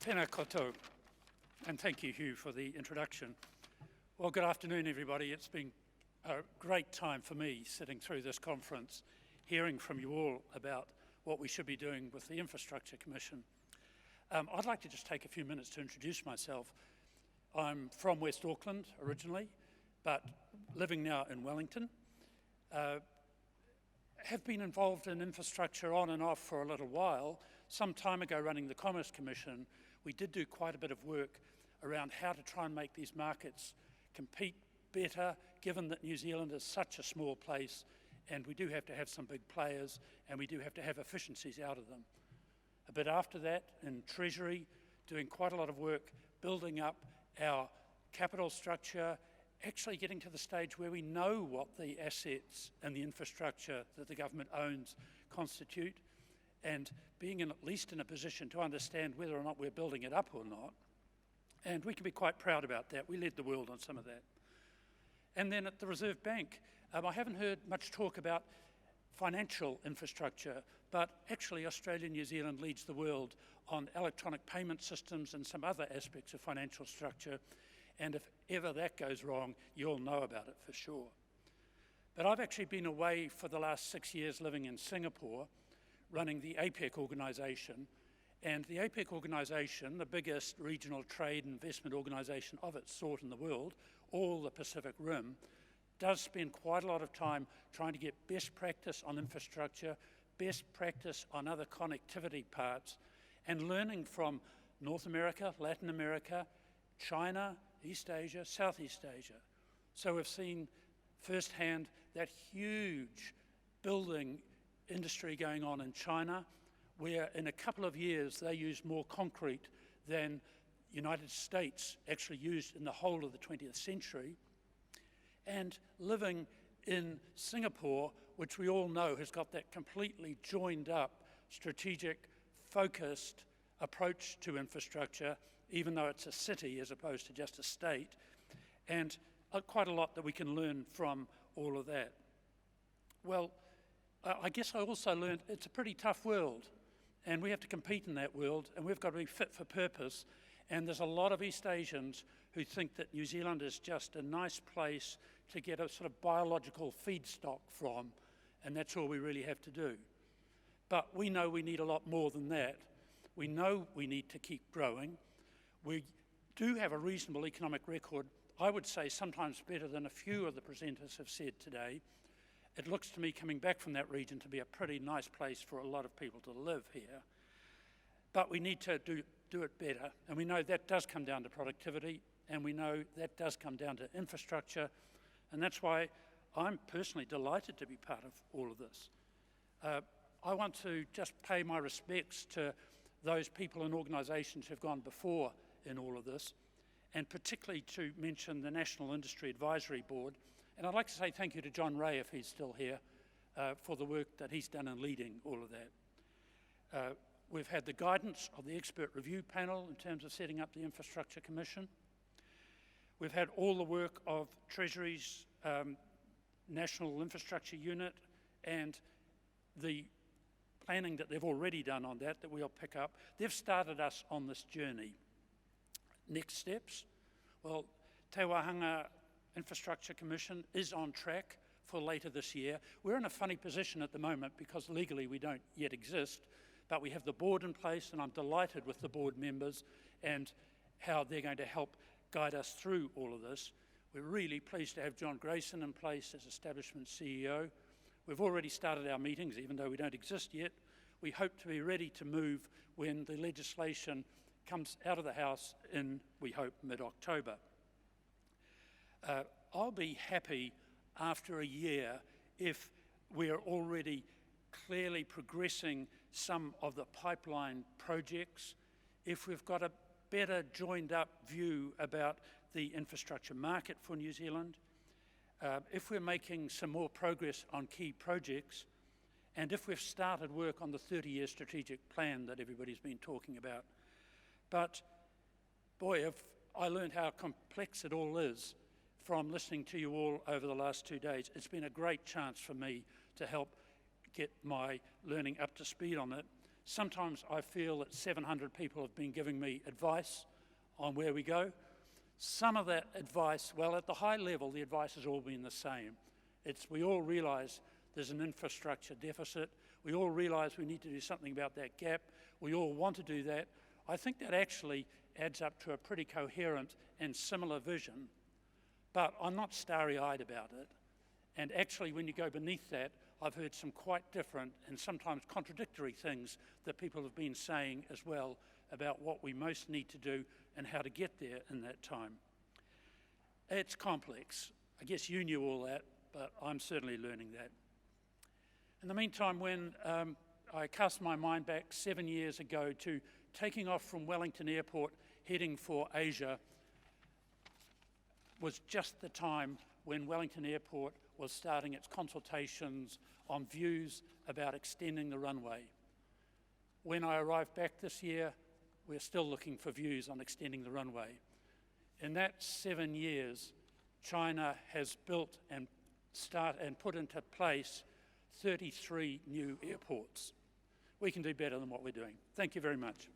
Tēnā koutou, and thank you, Hugh, for the introduction. Well, good afternoon, everybody. It's been a great time for me sitting through this conference, hearing from you all about what we should be doing with the Infrastructure Commission. I'd like to just take a few minutes to introduce myself. I'm from West Auckland originally, but living now in Wellington. Have been involved in infrastructure on and off for a little while. Some time ago, running the Commerce Commission, we did do quite a bit of work around how to try and make these markets compete better, given that New Zealand is such a small place and we do have to have some big players and we do have to have efficiencies out of them. A bit after that, in Treasury, doing quite a lot of work building up our capital structure, actually getting to the stage where we know what the assets and the infrastructure that the government owns constitute, and being at least in a position to understand whether or not we're building it up or not. And we can be quite proud about that. We led the world on some of that. And then at the Reserve Bank, I haven't heard much talk about financial infrastructure, but actually Australia and New Zealand leads the world on electronic payment systems and some other aspects of financial structure. And if ever that goes wrong, you'll know about it for sure. But I've actually been away for the last 6 years living in Singapore, running the APEC organisation. And the APEC organisation, the biggest regional trade and investment organisation of its sort in the world, all the Pacific Rim, does spend quite a lot of time trying to get best practice on infrastructure, best practice on other connectivity parts, and learning from North America, Latin America, China, East Asia, Southeast Asia. So we've seen firsthand that huge building industry going on in China, where in a couple of years they used more concrete than United States actually used in the whole of the 20th century. And living in Singapore, which we all know has got that completely joined up, strategic, focused approach to infrastructure, even though it's a city as opposed to just a state, and quite a lot that we can learn from all of that. Well, I guess I also learned it's a pretty tough world, and we have to compete in that world, and we've got to be fit for purpose. And there's a lot of East Asians who think that New Zealand is just a nice place to get a sort of biological feedstock from, and that's all we really have to do. But we know we need a lot more than that. We know we need to keep growing. We do have a reasonable economic record, I would say sometimes better than a few of the presenters have said today. It looks to me, coming back from that region, to be a pretty nice place for a lot of people to live here. But we need to do it better, and we know that does come down to productivity, and we know that does come down to infrastructure, and that's why I'm personally delighted to be part of all of this. I want to just pay my respects to those people and organisations who have gone before in all of this, and particularly to mention the National Industry Advisory Board. And I'd like to say thank you to John Ray, if he's still here, for the work that he's done in leading all of that. We've had the guidance of the expert review panel in terms of setting up the Infrastructure Commission. We've had all the work of Treasury's National Infrastructure Unit and the planning that they've already done on that we'll pick up. They've started us on this journey. Next steps? Well, Te Wāhanga Infrastructure Commission is on track for later this year. We're in a funny position at the moment because legally we don't yet exist, but we have the board in place, and I'm delighted with the board members and how they're going to help guide us through all of this. We're really pleased to have John Grayson in place as Establishment CEO. We've already started our meetings, even though we don't exist yet. We hope to be ready to move when the legislation comes out of the House in, we hope, mid-October. I'll be happy after a year if we're already clearly progressing some of the pipeline projects, if we've got a better joined up view about the infrastructure market for New Zealand, if we're making some more progress on key projects, and if we've started work on the 30-year strategic plan that everybody's been talking about. But boy, have I learned how complex it all is from listening to you all over the last 2 days. It's been a great chance for me to help get my learning up to speed on it. Sometimes I feel that 700 people have been giving me advice on where we go. Some of that advice, well, at the high level, the advice has all been the same. We all realise there's an infrastructure deficit. We all realise we need to do something about that gap. We all want to do that. I think that actually adds up to a pretty coherent and similar vision. But I'm not starry-eyed about it. And actually, when you go beneath that, I've heard some quite different and sometimes contradictory things that people have been saying as well about what we most need to do and how to get there in that time. It's complex. I guess you knew all that, but I'm certainly learning that. In the meantime, when I cast my mind back 7 years ago to taking off from Wellington Airport, heading for Asia, was just the time when Wellington Airport was starting its consultations on views about extending the runway. When I arrived back this year, we're still looking for views on extending the runway. In that 7 years, China has built and put into place 33 new airports. We can do better than what we're doing. Thank you very much.